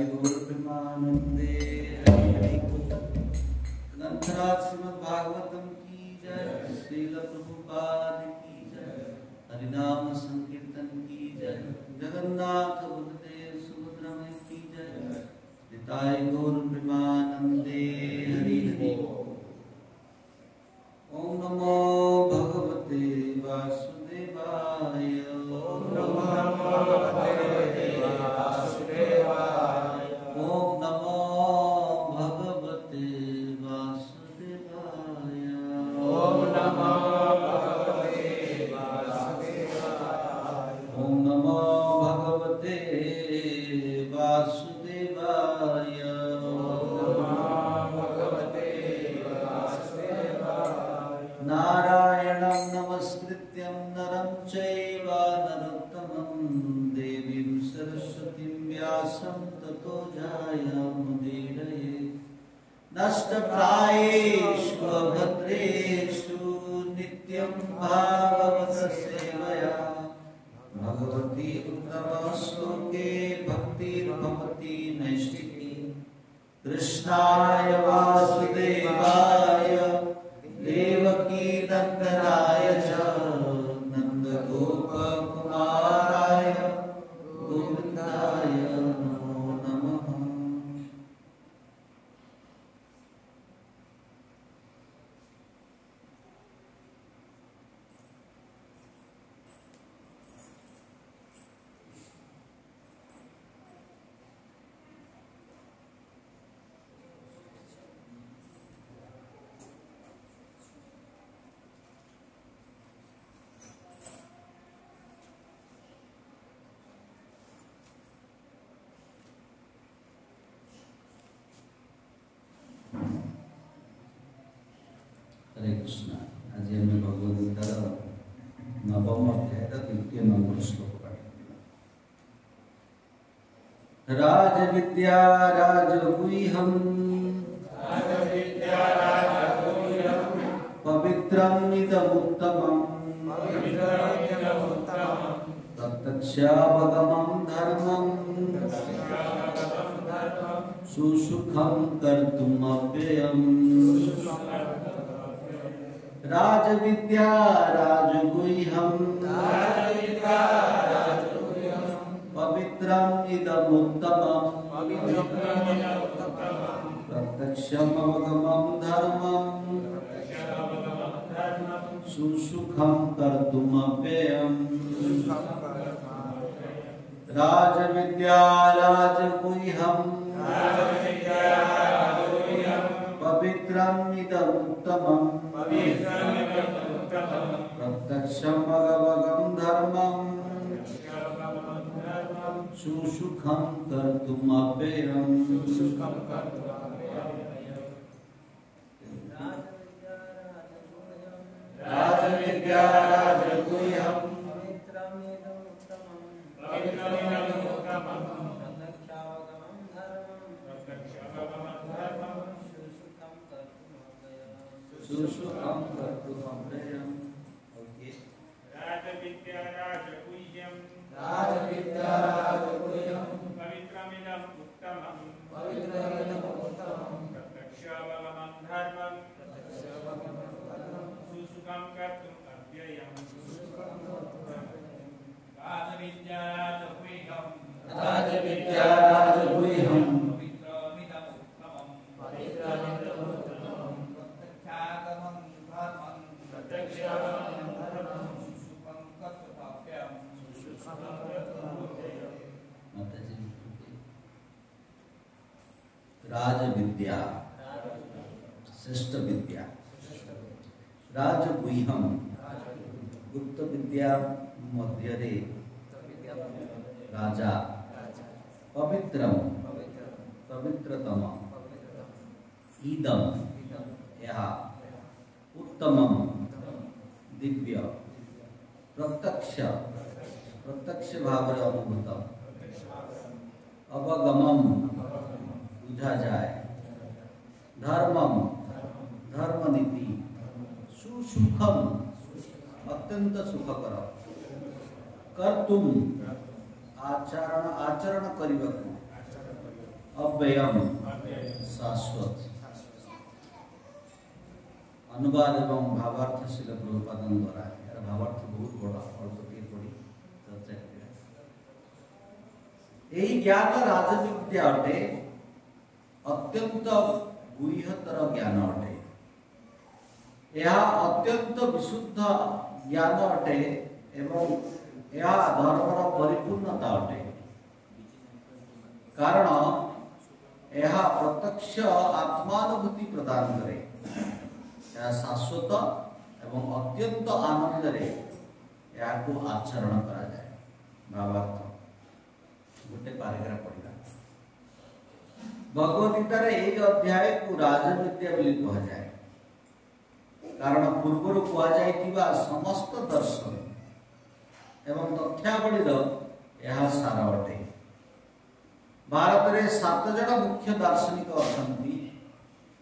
गौर प्रेमानंदे हरि हरि ग्रंथराज श्रीमद् भागवतम की जय, श्रील प्रभुपाद की जय, हरिनाम संकीर्तन की जय, जगन्नाथ बलदेव सुभद्रा की जय, निताय गौर प्रेमानंदे हरि हरि। ओम नमो भगवते वासुदेवाय। ओम नमो भगवते वासुदेवाय। ओम नमो भगवते वासुदेवाय। ओम नमो भगवते वासुदेवाय। ओम नमो भगवते वासुदेवाय। नारायणं नमस्कृत्यं नरं चैव नरोत्तमं देवीं सरस्वतीं व्यासं ततो जयमुदीरये। नष्टप्रायेषु अभद्रेषु नित्यं भागवत सेवया भगवती उत्तमश्लोके भक्तिर्भवति नैष्टिकी। कृष्णाय वासुदेवाय देवकी नंदनाय च नंदगोपकुमाराय गोविंदाय नमो नमः। हरे कृष्ण। आज आम भगवद गीतार नवम अध्याय द्वितीय नंबर श्लोक पाठ। राजविद्या राजगुह्यं पवित्रम् इदमुत्तमम् तत्तस्यावगमं धर्मं सुसुखं कर्तुम् अव्ययम्। राजविद्या राजगुह्यं पवित्रम् इदमुत्तमम् प्रत्यक्षम् अवगमं धर्मं सुसुखं कर्तुम् अव्ययम्। राजविद्या राजगुह्यं पवित्रम् इदमुत्तमम् प्रत्यक्षम् अवगमं धर्मं सुसुखं कर्तुम् अव्ययम्। राजविद्या राजगुह्यं सुसुखं कर्तुम् अव्ययम्। राजविद्या राजगुह्यं पवित्रमिदम् उत्तमम् प्रत्यक्षावगमं धर्मं सुसुखं कर्तुम् अव्ययम्। राजविद्या राजगुह्यं राजविद्या श्रेष्ठ विद्या, राजगुह्यम गुप्त विद्या मध्य राजा, पवित्रम पवित्रतम, ईदम यह उत्तमम दिव्य, प्रत्यक्ष प्रत्यक्ष भाव अनुभूत, अवगमम बुझा जाए, धर्मम धर्मनीति, सुसुखम अत्यंत सुखकर, कर्तुम आचरण आचरण करने अव्ययम शाश्वत। अनुवाद एवं भावार्थ शिल प्रभुपाद द्वारा यार भावार्थ बहुत बड़ा अल्प पढ़ी चर्चा यही ज्ञान राजविद्या अटे अत्यंत गुह्यतर ज्ञान अटे यह अत्यंत विशुद्ध ज्ञान अटे एवं यह धर्मर परिपूर्णता अटे कारण यह प्रत्यक्ष आत्मानुभूति प्रदान करे यह शाश्वत एवं अत्यंत आनंद रे यह को आचरण करा जाए। भावार्थ गोटे पैराग्राफ पढ़ा भगवद गीतार एक अध्याय को राजविद्या बोली कह जाए कारण पूर्वर कहुआ समस्त दर्शन एवं तथ्यावलीर यह सार अटे। भारत में 7 जन मुख्य दार्शनिक अच्छा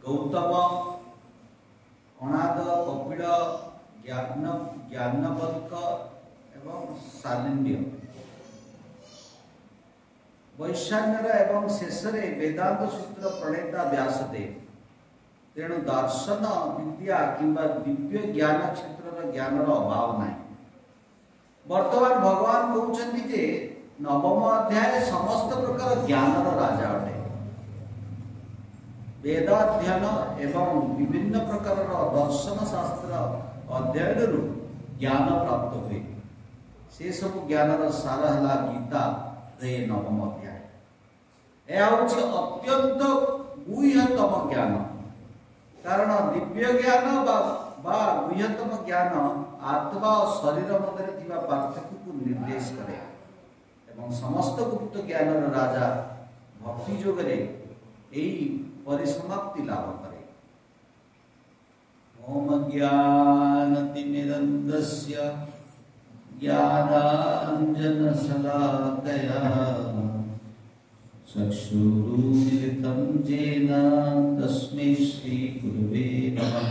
गौतम अनाद कपिल ज्ञानवल्क एवं शालिन्य वैशाण्यर एवं शेष वेदांत सूत्र प्रणेता व्यासदेव तेणु दर्शन विद्या किंबा दिव्य ज्ञान क्षेत्र ज्ञानर अभाव ना। वर्तमान भगवान कहते जे नवम अध्याय समस्त प्रकार ज्ञानर राजा अटे वेदाध्ययन एवं विभिन्न प्रकार दर्शन शास्त्र अध्ययन ज्ञान प्राप्त हुए से सब ज्ञानर सार है गीता रे नवम अध्याय यह हूँ अत्यंत गुह्यतम ज्ञान कारण दिव्य ज्ञान बा गुह्यतम ज्ञान आत्मा और शरीर मध्य पार्थक्य को निर्देश करे एवं समस्त गुप्त ज्ञान राजा भक्ति जोगरे यही परिसमाप्ति लाभ करे। ओम ज्ञानतिमिरन्दस्य ज्ञानाञ्जनशलाकया चक्षुरुन्मिलितं येन तस्मै श्रीगुरुवे नमः।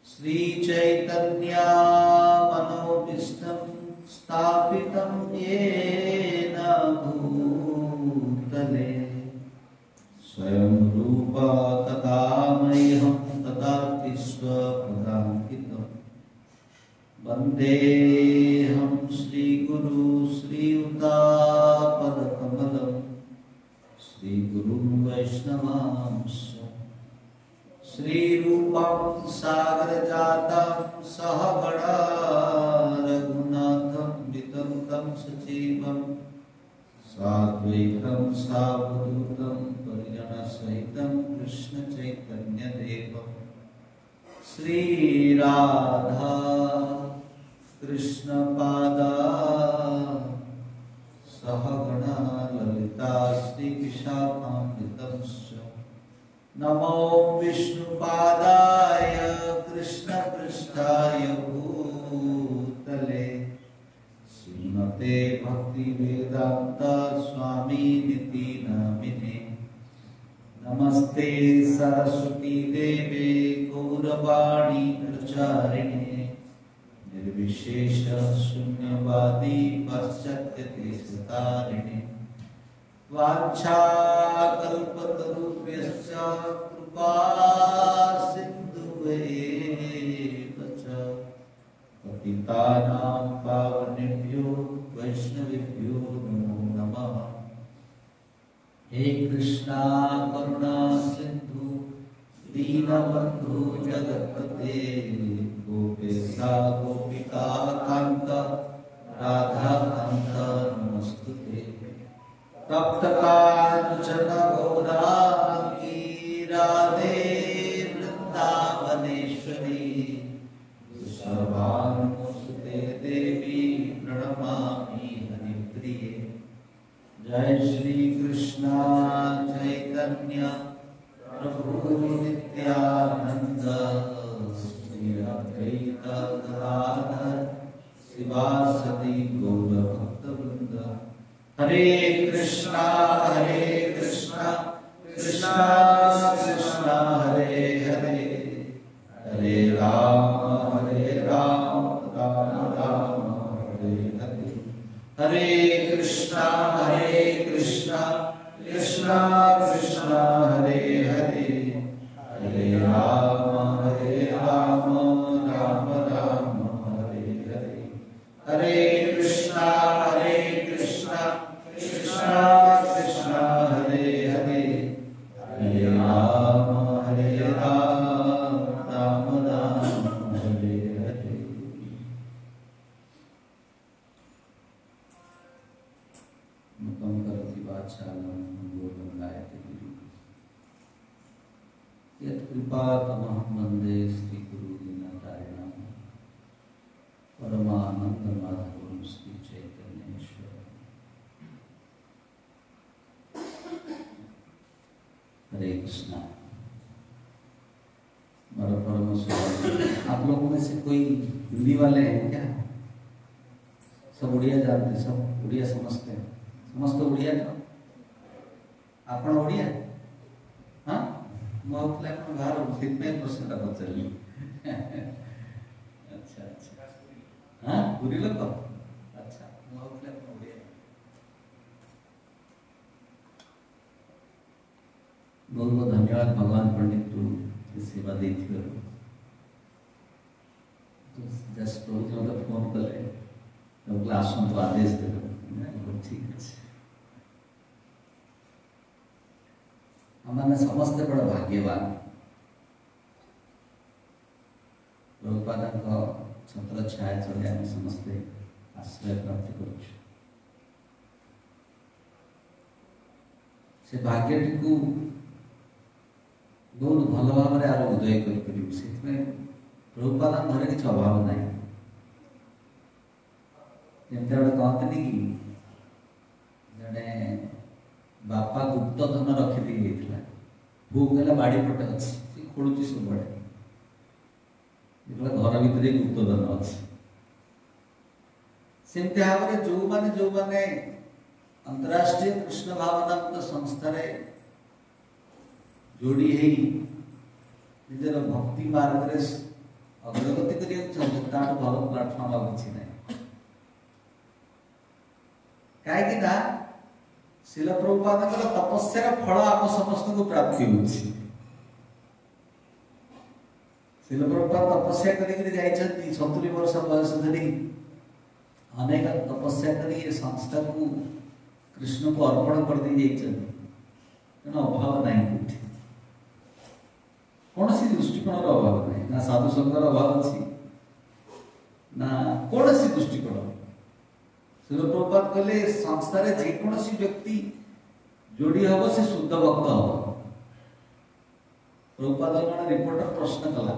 श्रीचैतन्यमनोभीष्टं स्थापितं येन भूतले स्वयं रूपा तथा मह्यं ददाति स्वपदान्कितं वन्देऽहं श्रीगुरु श्रीयुतापदकमलं श्रीगुरुं वैष्णवांश्च श्रीरूपं सागरजातं सहगणा रघुनाथं वितनुतं सजीवं साद्वैतं सावधूतं परिजनसहितं कृष्ण चैतन्य देवं श्रीराधा कृष्ण पादा सहगणा ललिता श्रीविशाखान्वितंश्च नमो विष्णुपादाय कृष्णपृष्ठाय भूतले श्रीमते भक्तिवेदांत स्वामिनिति नामिने नमस्ते सरस्वती देवे गौरवाणी प्रचारिणे निर्विशेष शून्यवादी पाश्चात्यदेशतारिणे वाञ्छाकल्पतरुभ्यश्च कृपा सिन्धुभ्येव च पतितानां पावनेभ्यो वैष्णवेभ्यो नमो नमः। हे कृष्णा करुणा सिंधु दीनबंधु जगत्पते गोपेशा गोपिका कांत राधा कांत नमस्तुते। तप्त कांचन गौरांगी राधे वृंदावनेश्वरी वृषभानुसुते देवी प्रणमामि हरिप्रिये। जय श्री कृष्ण चैतन्य प्रभु नित्यानंद श्री अद्वैत गदाधर शिवासदि गौर भक्तवृंद। हरे कृष्णा कृष्णा कृष्णा हरे हरे हरे राम राम राम हरे हरे। हरे कृष्णा कृष्णा कृष्णा कृष्णा हरे हरे हरे राम राम राम हरे हरे हरे कृष्णा कृष्णा कृष्णा हरे हरे हरे राम राम राम हरे हरे। मुखं करोति वाचालं मूलं गायते गिरिं यत्कृपातमहं वन्दे श्रीगुरुदीनतारिणं परमानन्दमाधवं श्रीचैतन्येश्वरम्। हरे कृष्णा। मेरा परम स्वागत। आप लोगों में से कोई हिंदी वाले हैं क्या? सब उड़िया जानते, सब उड़िया समझते हैं? समस्त उड़िया ना? आपण उड़िया? हाँ? बहुत लाख में बाहर कितने प्रश्न का बच्चे अच्छा अच्छा हाँ पूरी लोग अच्छा बहुत लाख में उड़िया। बहुत बहुत धन्यवाद भगवान पंडित तू सेवा दी थी तो जस्ट मतलब फोन कले तो क्लास में तो आदेश दे ठीक है। हमारे समस्ते बड़ा भाग्यवान प्रभुपाद छत्र छाया चले आम समस्ते आश्रय प्राप्त करुँ से भाग्यटी को बहुत भल भाव में आरो उदय कर प्रभुपाद घर किसी अभाव ना जमी गोटे कहते कि जड़े बापा गुप्त धन रखी भूख है बाड़ी पटे अच्छी खोलुची सब बड़े घर भितर गुप्त धन अच्छी सेमती भाव में जो मैंने अंतरराष्ट्रीय कृष्ण भावनात्मक संस्था जोड़ी है निजर भक्ति मार्ग में अग्रगति करने भल प्लाटफर्म आ कि ना कहीं शिल प्रभुपाद तपस्या फल आप समस्त को प्राप्ति हो। शिल प्रभुपाद तपस्या कर 70 वर्ष बयस धरी अनेक तपस्या कर संस्था को कृष्ण को अर्पण कर दी तेना अभाव ना कौन सी दृष्टिकोण अभाव नहीं ना साधु संघर अभाव अच्छी ना कौन सी दृष्टिकोण। शिल प्रभुपाद कहले संस्था जेकोसी व्यक्ति जोड़ी हम से शुद्ध भक्त हम। प्रभुपाद जन रिपोर्टर प्रश्न कला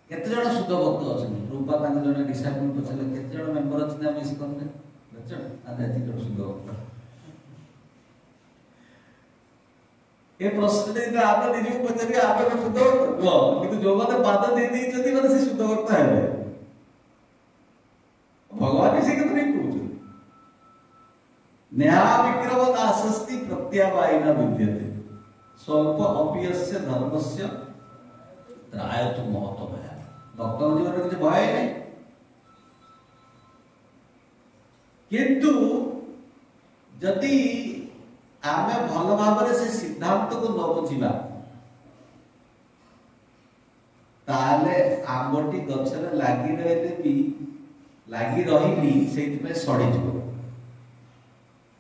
केते जण शुद्ध भक्त अच्छा प्रभुपाद जन डिसाइपल पचारे केते जण मेंबर अच्छा आम इस्कन शुद्ध भक्त ये प्रश्न आप निजी पचारे आप शुद्ध भक्त कि जो मैंने पाद दे मैंने शुद्ध भक्त है भगवान इसे कहते नहीं पूछ न्याय विक्रम दासस्ति प्रत्यावायिना विद्यते स्वल्प अपियस्य धर्मस्य त्रायतु महत्व भय भक्त जीवन में किसी भय नहीं किंतु जदि आमे भल भाव से सिद्धांत को न बुझा ताले आंबटी गचर लगी रही भी लगी रही से सड़ी जीव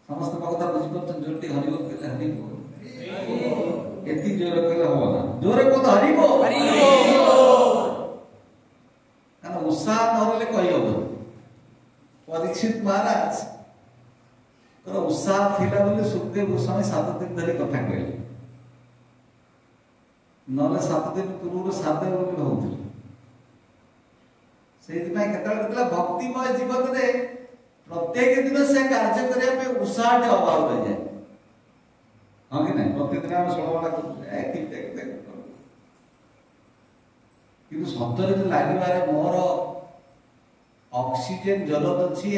समस्त कथा बुझीपार जोर हरिब कहले हरिब एति जोर कहले हम ना जोर कत हरिब कारण उत्साह नरले कही हम। परीक्षित महाराज उत्साह थिला बोली सुखदेव गोस्वामी 7 दिन धरी कथा कहले नले 7 दिन पूर्व साधे बोली भावुले से भक्तिमय जीवन में प्रत्येक दिन से कार्य करने उत्साह अभाव रह जाए हाँ कि नहीं प्रत्येक दिन आम षोलमाला कि सतरे जो लगे मोर ऑक्सीजन जरूरत अच्छी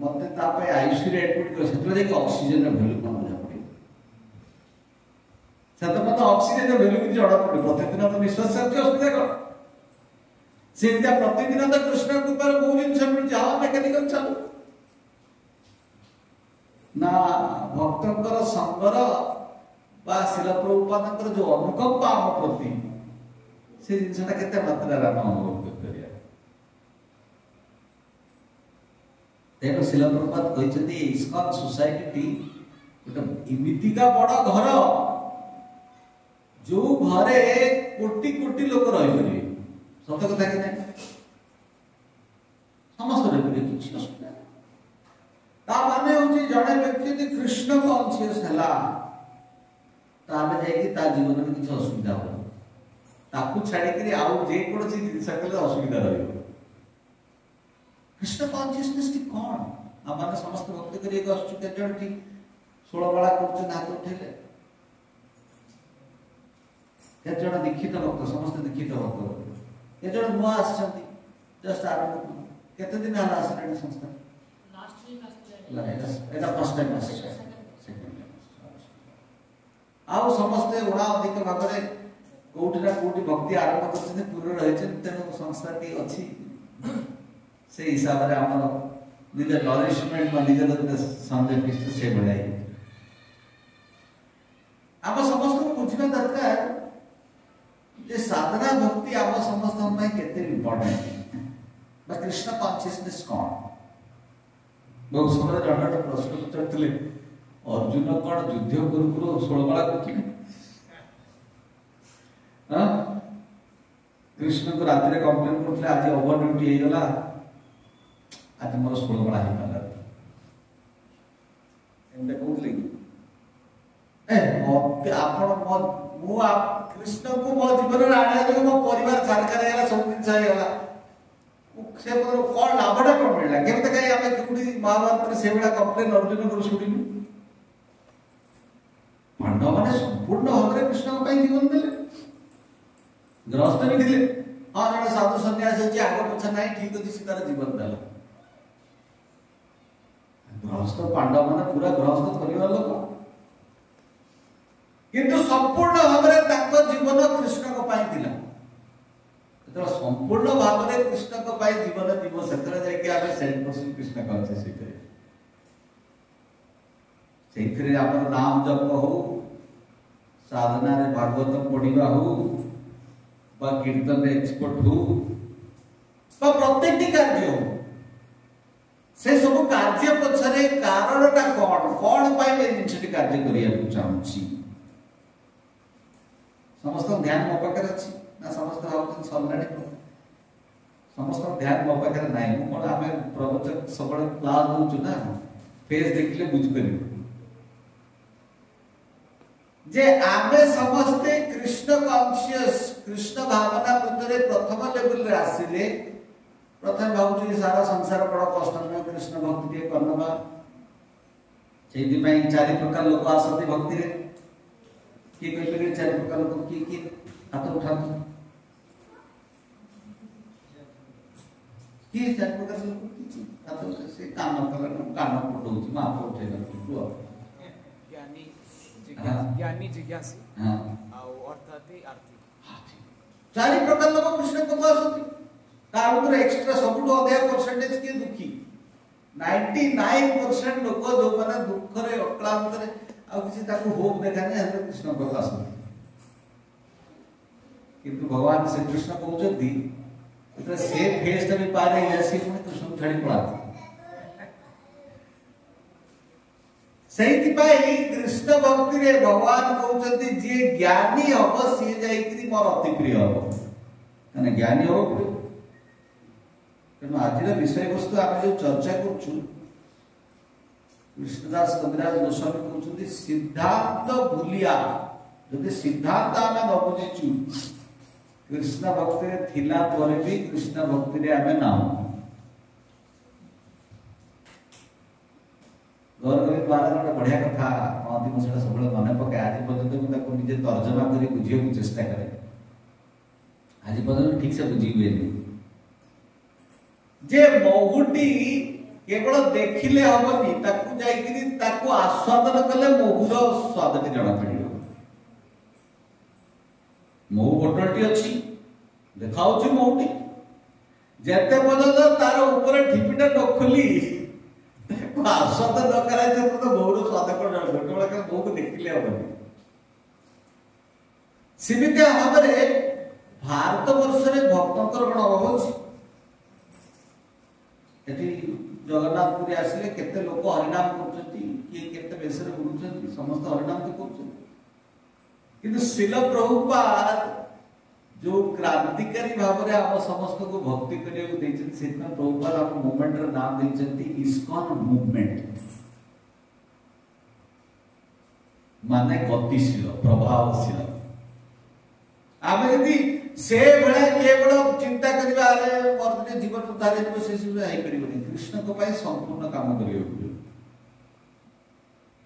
मत आईसीयू एडमिट कर ऑक्सीजन भैल्यू कौन बुझा पड़े से मत ऑक्सीजन भैल्यू कि जना पड़े प्रतिदिन तो विश्वास असुविधा कौन से प्रतिदिन तो कृष्ण कृपार बहुत जिन मिलता हाँ मेकानिकल चालू ना भक्तंकर संगर बा शिल प्रभुपादंकर जो अनुकंपा आम प्रति से जिनसा केते मात्रा रे अनुभव करिया तेनो शिल प्रभुपाद कहते इस्कॉन सोसाइटी गोटे इमितिका बड़ घर जो घरे कोटी कोटी लोक रही सत कथा कि नहीं समस्त रही किसी असुविधा ता माने होची जड़े व्यक्ति यदि कृष्ण कॉन्शियस हला ताबे जाई ता जीवन में किसी असुविधा हो ताकू छाड़ी करी आउ जे कोनसी जिंस कले असुविधा रहियो कृष्ण कॉन्शियसनेस की कौन आ माने समस्त भक्ति करी एक असुच के जड़ती 16 बड़ा करछ ना तो उठेले के जण दीक्षित भक्त समस्त दीक्षित भक्त के जण नुआ आछंती जस्ट आरंभ केते दिन हला आसलेनी संस्था लास्ट वीक एटा फर्स्ट टाइम आसे आउ समस्त उड़ा अधिक भागरे कोठी ना कोठी भक्ति आरंभ करछन पूर्ण रहछन तेनो संस्था टी अछि से हिसाब रे हमर निज नरिशमेंट मा निज संदेश पिष्ट से बढ़ाई आप समस्त को बुझना दरकार जे साधना भक्ति आप समस्त में केते इम्पोर्टेंट बा कृष्ण कॉन्शियसनेस कौन बहुत समय जणटा प्रश्न पचारथिले अर्जुन कोन युद्ध करू करू 16 बड़ा कोठी हां कृष्ण को रात रे कंप्लेन करथले आज ओवर ड्यूटी हे गला आज मोर 16 बड़ा हे गला एंड कहउतले ए आपण मो आप कृष्ण को मो जीवन रे आने जो मो परिवार सरकार हेला सब दिन से हेला से पर कोन लाभटा कोन मिलला केते कई हमें कुडी महाभारत रे सेवडा कंप्लेन अर्जुन को सुडिनु पांडव माने संपूर्ण भाବରେ कृष्ण ପାଇଁ जीवन देले गृहस्थ भी दिले हां जने साधु सन्यासी जे आगे पछ नाही ठीक अछि सीतार जीवन देला गृहस्थ पांडव माने पूरा गृहस्थ परिवार लोक किंतु संपूर्ण भाବରେ ताको जीवन कृष्ण को पाई दिला तो संपूर्ण भाବରେ कृष्ण को पाई जीवन जीव सेतरे जाय कि आबे 100% कृष्ण कहते सेथरे अपन नाम जप हो साधना रे भागवतम पढ़िबा हो बा कीर्तन रे एक्सपर्ट हो बा प्रत्येक कार्य हो से सब कार्य पछरे कारणटा कोन पाई ए जिंसटी कार्य करिया चाहूची समस्त ध्यान मो पाखरे अछि ना समस्त भावतन सल्लाडे समस्त ध्यान मो पाखरे नाही मु कोन आमे प्रवचन सबळे क्लास होचु ना फेस देखले बुझ करियो जे आमे समस्त कृष्ण कॉन्शियस कृष्ण भावना भितरे प्रथम लेवल रे आसीले प्रथम भावुची सारा संसार बड़ कष्ट में कृष्ण भक्ति के करनबा सेति पई चारि प्रकार लोक आसति भक्ति रे की कहले रे चारि प्रकार लोक की हाथ उठातो की चारि प्रकार लोक हाथ से काम कान पटौची मा उठे न ज्ञानी जिज्ञासी हां आ अर्थाती आर्थिक चारि प्रकार लोक कृष्ण को आसति तार ऊपर एक्स्ट्रा सबुठ अधिक परसेंटेज के दुखी 99% लोक जो माने दुख रे अक्लांत रे आ किसी ताको होप देखाने हले कृष्ण को आसति किंतु भगवान श्री कृष्ण कहउछथि इतने से फेस भी पारे ऐसी पुणी कृष्ण छाड़ी पड़ाती सही पाई कृष्ण भक्ति रे भगवान कहउछथि जे ज्ञानी हबो से जाई करी मोर अति प्रिय हबो माने ज्ञानी हबो तेणु आज विषय वस्तु आप जो चर्चा करूँ कृष्णदास कविराज गोस्वामी कहते सिद्धांत भूलिया जदि सिद्धांत आम न बुझीचु कृष्ण भक्ति थिला परे भी कृष्ण भक्ति आम ना गौरव द्वारा गोटे बढ़िया कथा कहती मुझे सब मन पकाए आज पर्यटन मुझे निजे तर्जमा कर बुझे चेष्टा करे आज पर्यटन ठीक से बुझी हुए जे महुटी केवल देखिले हबनी ताकू जाईकरी ताकू आस्वादन कले महुर स्वादटी जणा पड़ियो महु बोतलटी अछि देखाउछि महुटी जेते पर्यंत तार ऊपर ठिपिटा न खोली आस्वाद न कराए तो बहुर स्वाद कौन गोटे बेला बहु को देखिले हेनी सेमित भाव में भारत वर्ष में भक्तों कौन अभाव अच्छी जगन्नाथपुरी आसिले केते लोक हरिनाम करछंती किए केते बेसरे बुलुछंती समस्त हरिनाम तो करछंती किंतु श्रील प्रभुपाद जो क्रांतिकारी भाव में आम समस्त को भक्ति करने को देछन सेतना प्रभुपाद आम मूवमेंट र नाम देछंती इस्कॉन मूवमेंट माने गतिशील प्रभावशील आमे यदि से बड़ा केवल चिंता करबा रे वर्तमान जीवन उद्धार हेतु से सब आइ परिबनी कृष्ण को पाए संपूर्ण काम करियो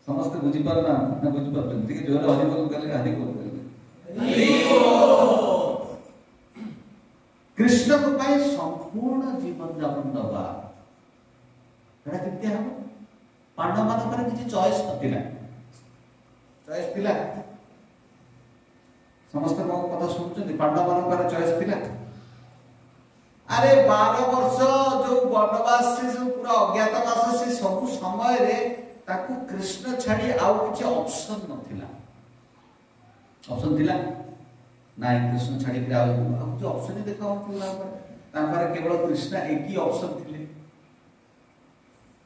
समस्त बुझी पारना ना बुझी पारछन ठीक जोर हरि बोल कले हरि बोल कृष्ण को पाए संपूर्ण जीवन यापन दबा एटा कित्या हम पांडव मान किसी चॉइस नथिला चॉइस थिला समस्त लोग कथा सुनछन पांडव मान चॉइस थिला अरे 12 वर्ष जो वनवास से जो पूरा अज्ञातवास से सब समय रे ताकू कृष्ण छाड़ी आउ किछि ऑप्शन नथिला ऑप्शन थिला नाइ कृष्ण छाड़ी के आउ किछि ऑप्शन ही देखा होतिला तापर केवल कृष्ण एक ही ऑप्शन थिले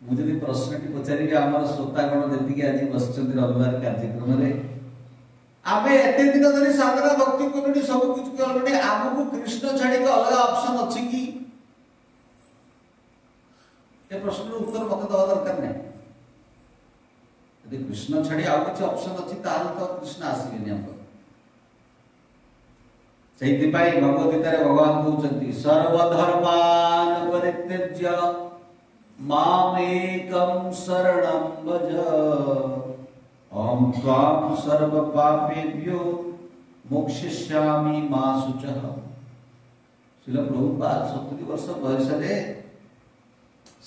मुझे प्रश्नटी पचारि के हमर श्रोता गण जति के आज बसचंदी रविवार कार्यक्रम रे आमे एते दिन धरि साधना भक्ति कोनडी सब कुछ के ऑलरेडी आमको कृष्ण छाड़ी के अलग ऑप्शन अछि कि ए प्रश्नर उत्तर मते दवा दरकार नै यदि कृष्ण छाड़ी आ किछ ऑप्शन अछि ताल तो कृष्ण आसीबेनी हमको सेहि पाई भगवत गीता रे भगवान कहउचंती सर्व धर्मान परित्यज्य मामेकं शरणं भज ओम त्वां सर्व पापेभ्यो मोक्षयिष्यामि मा शुचः श्रील प्रभुपाद 70 वर्ष बयस रे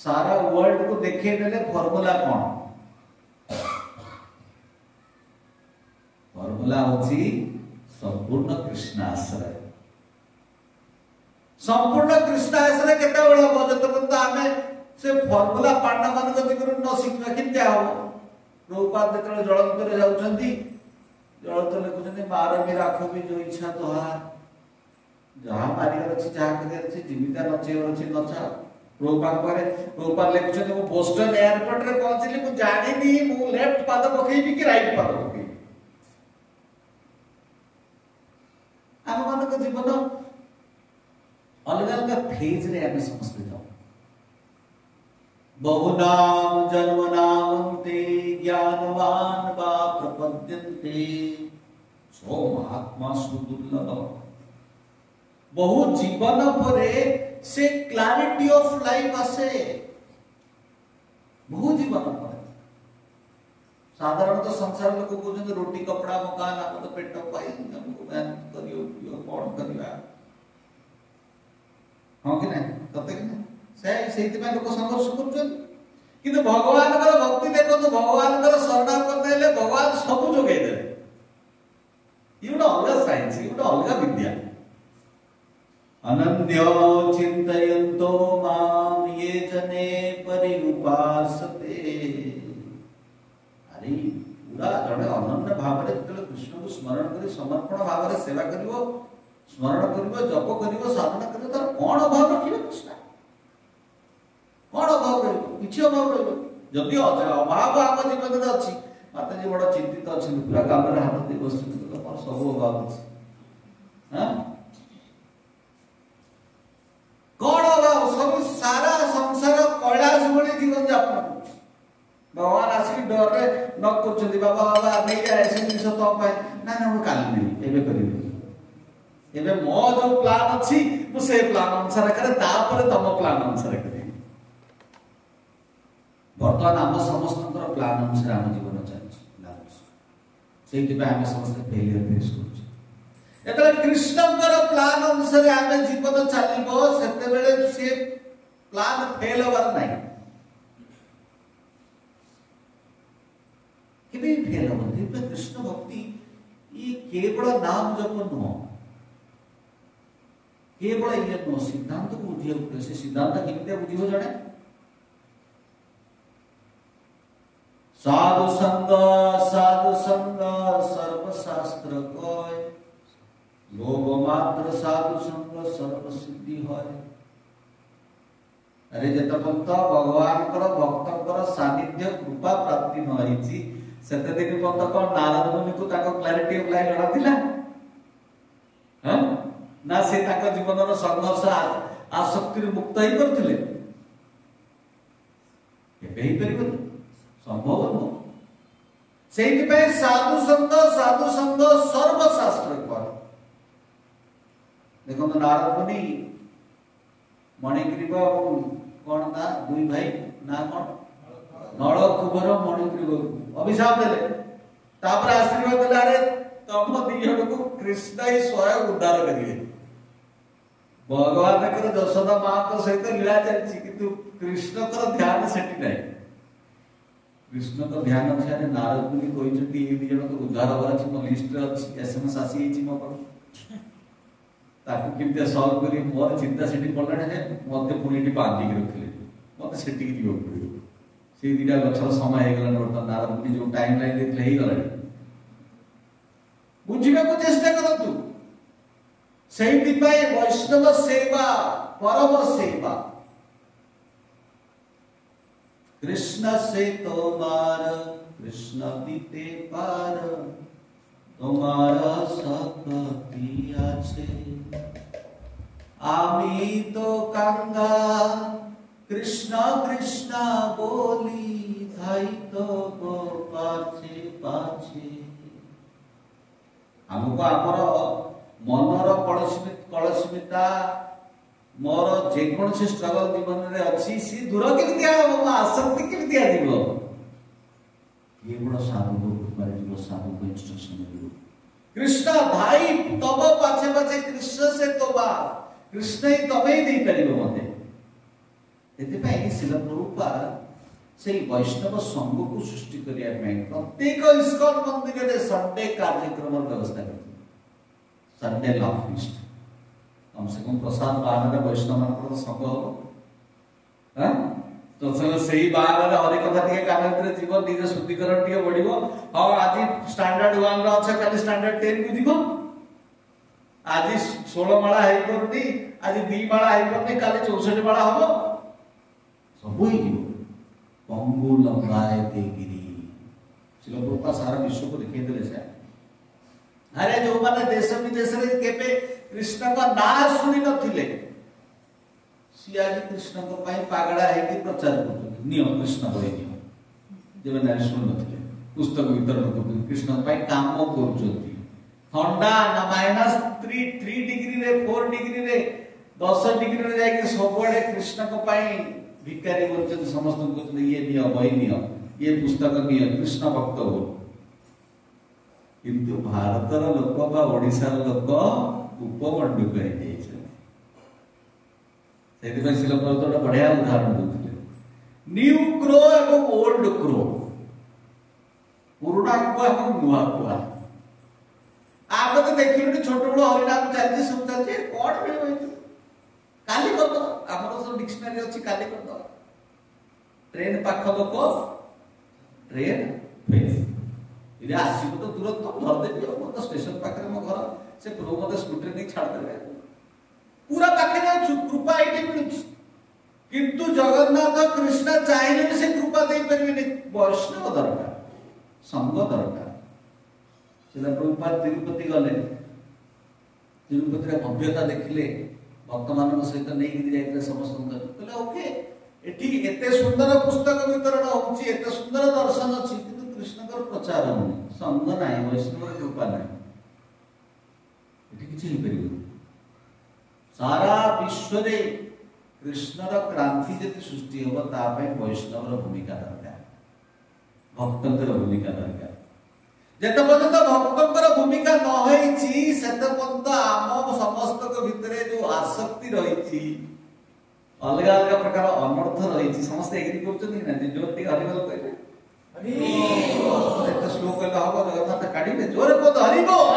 सारा वर्ल्ड को देखे देले फॉर्मूला कौन फॉर्मूला होची संपूर्ण कृष्ण आश्रय संपूर्ण कृष्ण आश्रय केते बड़ा बजत परंतु आमे से फॉर्मूला पांडव मान को जीवन न शिखवा कित्या हो प्रभुपाद जेतले जलंतरे जाउछंती जलंतर लिखुछंती मार भी राखो भी जो इच्छा तोहा जहां मारिगर अछि जहां करियर अछि जीविता नचेवर अछि नचा प्रभुपाद लिखुछंती मु बोस्टन एयरपोर्ट रे पहुंचली मु जानिनी मु लेफ्ट पाद पकेइबी कि राइट पाद पकेइबी हम मान को जीवन अलग अलग फेज रे हम समझते जाऊ बहुनाम जन्मनामन्ते ज्ञानवान वा प्रपद्यन्ते सो महात्मा सुदुर्लभ बहु जीवन परे से क्लैरिटी ऑफ लाइफ आसे बहु जीवन परे साधारणतः संसार लोक कहउछन रोटी कपड़ा मकान हम तो पेट पाई हमको मैन करियो कोन करिया हां कि नहीं तते कि नहीं सेहित में लोक संघर्ष करछन किंतु भगवान कर भक्ति देखो तो भगवान कर शरण करदेले भगवान सब जोगे दे इउडा अलग साइंस इउडा अलग विद्या अनन्यो चिंतयन्तो माम ये जने परिउपासते अरे पूरा जड़े अनन्य भाव रे कृष्ण को स्मरण करी समर्पण भाव रे सेवा करिवो स्मरण करिवो जप करिवो साधना करिवो तार कोन अभाव रखिबो कृष्ण कोन अभाव रहिबो किछि अभाव रहिबो जदि अभाव आम जीवन रे अछि माता जी बड़ा चिंतित अछि पूरा गाम रे हाथ दे बसु तो पर सब अभाव अछि हां कोन अभाव सब सारा संसार कैलाश भली जीवन यापन भगवान आसी डर रे न करछथि बाबा बाबा नै ऐसे जिंस तो पाए ना ना मु काली नै एबे करिबो एबे मो जो प्लान अछि मु से प्लान अनुसार करे तापर तम प्लान अनुसार करे वर्तमान आम समस्त प्लान अनुसार आम जीवन चलती आम समस्त फेलियर फेस कर कृष्ण प्लान अनुसार आम जीवन चलो से प्लान फेल हबार ना फेल हम कृष्ण भक्ति ये केवल नाम जप नुह केवल ये नुह सिद्धांत को बुझे से सिद्धांत केमती बुझे जाने साधु संग सर्वशास्त्र कय, लोभ मात्र साधु संग सर्व सिद्धि है। अरे जतपंत भगवान भक्तर सानिध्य कृपा प्राप्ति नही सेते दिन पंत कौन नारद मुनि को ताको क्लैरिटी ऑफ लाइफ लड़ा थिला हां ना से ताको जीवन रो संघर्ष आसक्ति मुक्त ही करथिले केबे ही परिबो संभव न सेति पे साधु संग सर्व शास्त्र पर देखो तो नारद मुनि मणिग्रीव कौन था दुई भाई ना कौन नल कुबर मणिग्रीव अभिशाप देले तापर आशीर्वाद देले अरे तम दी जन को कृष्ण ही स्वयं उद्धार करिवे भगवान कर यशोदा मां को सहित लीला चलछि किंतु कृष्ण कर ध्यान सेठी नाही कृष्ण तो ध्यान अछि अरे नारद मुनि कोइ जति ए दी जन को उद्धार होरा छि मो लिस्ट रे अछि एसएमएस आसी छि मो पर ताकू किंते सॉल्व करी मोर चिंता सेठी पड़ला है मते पुनीटी बांधी के रखले मते सेठी की दियो पड़ियो से दिडा गछर समय हे गला नोट नारद मुनि जो टाइम लाइन देख लेही गला बुझिबा को चेष्टा करतु सेठी पाए वैष्णव सेवा परम सेवा कृष्ण से तोमार कृष्ण बीते पार তোমারা শক্তি আছে আমি তো কাঙ্গা কৃষ্ণ কৃষ্ণ বলি ধাই তো পাছে পাছে আমকো আমর মনর কলসমিতা মোর যে কোনসি স্ট্রাগল জীবন রে अछि সি দূর কেମିତି ହେବ आसक्ति केମିତି आदिब ये बड़ा साधु को मारे जो साधु को इंस्ट्रक्शन दियो कृष्ण भाई तब पाछे पाछे कृष्ण से तोबा कृष्ण ही तबे दे परिबो मते एते पई शिल प्रभुपाद सेही वैष्णव संघ को सृष्टि करिया में प्रत्येक इस्कॉन मंदिर रे संडे कार्यक्रम व्यवस्था करथि संडे लव फीस्ट कम से कम प्रसाद बाहर वैष्णव मान संघ हो हां तो सही बाहर हरि कथा टिके कान भीतर जीवन निजे शुद्धिकरण टिके बढ़िबो हां आज स्टैंडर्ड 1 रो अच्छा खाली स्टैंडर्ड 10 को दिबो आज 16 माळा हेई परती आज 2 माळा हेई परती काली 64 माळा हबो सब ही दिबो पंगु लंबाए देगिरी शिल प्रभुपा सारा विश्व को दिखे देले से अरे जो माने देश विदेश रे केबे कृष्ण का नाम सुनि नथिले सियाजी कृष्ण को पाई पागड़ा है कि प्रचार करते नियम कृष्ण बड़े नियम जेबे नारी सुन नथिले पुस्तक वितरण करते कृष्ण पाई काम करूचंती ठंडा ना -3 डिग्री रे 4 डिग्री रे 10 डिग्री रे जाय कि सबडे कृष्ण को पाई भिखारी बोलते समस्त को ये नियम वही नियम ये पुस्तक नियम कृष्ण भक्त हो किंतु भारतर लोक बा ओडिसा लोक उपमंडू कहि जाय सेति शिल प्रभुपाद बढ़िया उदाहरण देते न्यू क्रो एवं ओल्ड क्रो पुराना कुआ एवं नुआ कुआ आप तो देखिले छोट बड़ हरिनाम चलती सब चलती कोड में होई काली कर दो हमर सब डिक्शनरी अछि काली कर दो ट्रेन पाख लोक ट्रेन फेस इरे आसीबो तो तुरंत धर देबी मो तो स्टेशन पाख रे मो घर से प्रो मते स्कूटर नहीं छाड़ देबे पूरा पाखे ना कृपा आईटी मिलुछ किंतु जगन्नाथ कृष्ण चाहिले भी से कृपा दे परबे वैष्णव दरकार संग दरकार सेला प्रभुपाद तिरुपति गले तिरुपति रे भव्यता देखिले भक्त मानन सहित नै गिरी जाइले समस्त कहले ओके एठी एते सुंदर पुस्तक वितरण होउची एते सुंदर दर्शन अछि किंतु कृष्ण कर प्रचार होनी संग नाही वैष्णव कृपा नाही एठी किछि ही परिबो सारा विश्व रे कृष्ण रा क्रांति जति सृष्टि होबा ता पे वैष्णव रा भूमिका दरकार भक्तंकर भूमिका दरकार जत पर्यंत भक्तंकर भूमिका न होईची सेत पर्यंत आम समस्त को भितरे जो आसक्ति रहिची अलग अलग प्रकार अनर्थ रहिची समस्त एग्री करछन कि ना जोरती हरि बोल कहले हरि बोल एक श्लोक कहला हो जगन्नाथ काढिले जोरे को हरि बोल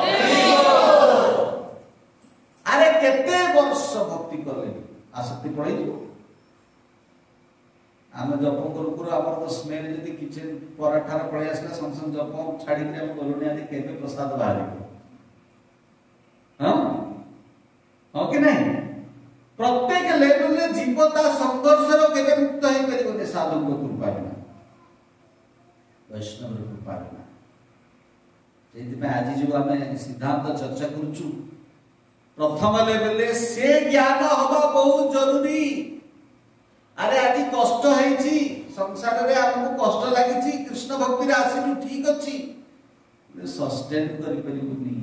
अरे केते वर्ष भक्ति करले आसक्ति पड़ै जो आम जप करू करू आम तो स्मेल जब किचन पराठार पलि आसला संग संग जप छाड़ी आम गलुणी आदि केवे प्रसाद बाहर हाँ हाँ कि नहीं प्रत्येक लेवल रे जीवता संघर्ष केवे मुक्त हो पारे साधु कृपा बिना वैष्णव कृपा बिना से आज जो आम सिद्धांत चर्चा करुचु प्रथम लेवल से ज्ञान हवा बहुत जरूरी अरे आज कष्ट है संसार रे हमको कष्ट लगी कृष्ण भक्ति रे आसिलु ठीक अच्छी सस्टेन करि परिबुनी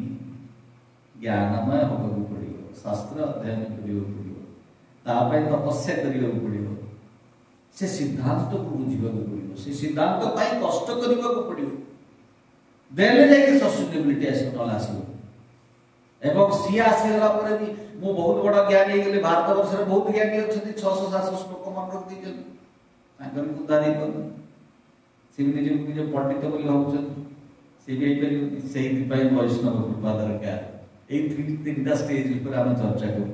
ज्ञानमय होबो पड़ियो शास्त्र अध्ययन करियो पड़ियो तापय तपस्या करियो पड़ियो से सिद्धांत को बुझिबो पड़ियो से सिद्धांत पाई कष्ट करियो पड़ियो देले जाके सस्टेनेबिलिटी आसिबो आसिबो एवं सी आसीगला पर भी मु बहुत बड़ा ज्ञानी गेले भारत वर्ष रे बहुत ज्ञानी अछथि 600 700 श्लोक मन रख दी जन ताकर उदारी कर सिमनि जो निज पंडित बोली होउछन से भी करी सही दिपाई वैष्णव कृपा दरकार ए तीनटा स्टेज पर हम चर्चा करू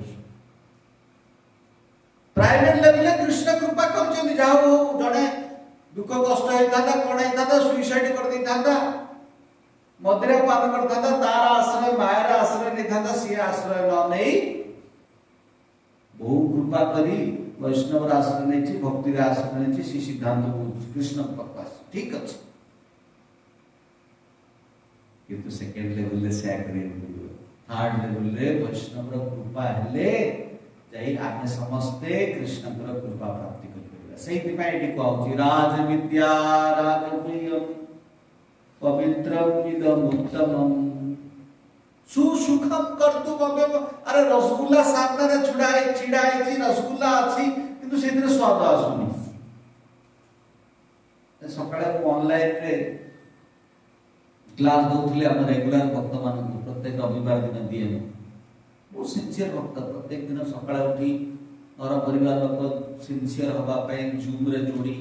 प्राइवेट लेवल रे कृष्ण कृपा करछन जाओ जने दुख कष्ट हेता कोन हेता सुसाइड कर देता मदिरा पान करता तार आश्रय मायर आश्रय नहीं सी आश्रय न नहीं बहु कृपा करी वैष्णव आश्रय नहीं भक्ति आश्रय नहीं सी सिद्धांत कृष्ण प्रकाश ठीक अच्छे किंतु सेकेंड लेवल से थर्ड लेवल रे वैष्णव कृपा हेले जाई आमे समस्ते कृष्ण कृपा प्राप्ति कर परिबा सेहि पई एटी कहउची राज विद्या राजप्रियम पवित्रम इदम उत्तमम सुसुखम कर्तुमव्यम अरे रसगुल्ला सामने रे छिड़ा है रसगुल्ला अछि किंतु सेतिर स्वाद आसुनी सकाळे ऑनलाइन रे क्लास दउथले हम रेगुलर भक्त मान प्रत्येक रविवार दिन दिए बहुत सिंसियर भक्त प्रत्येक दिन सकाळे उठी और परिवार लोक सिंसियर हवा पे जूम रे जोड़ी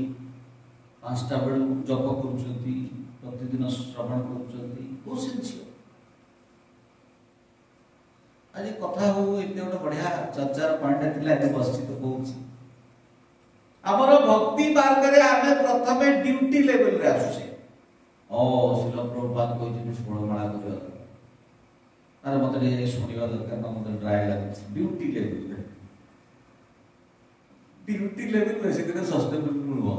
5टा बेल जप करूछंती प्रतिदिन श्रवण करुचंती बहुत सिंसियर आज कथा हो एते गोटे बढ़िया चर्चार पॉइंट थिला ए बसची तो कहूची हमर भक्ति मार्ग रे आमे प्रथमे ड्यूटी लेवल रे आसुछे ओ शिल प्रभुपाद कहै जे 16 माला करियो अरे मते ए सुनिबा दरकार न मते ड्राई लागछ ड्यूटी लेवल रे से दिन सस्टेनेबल मिलबो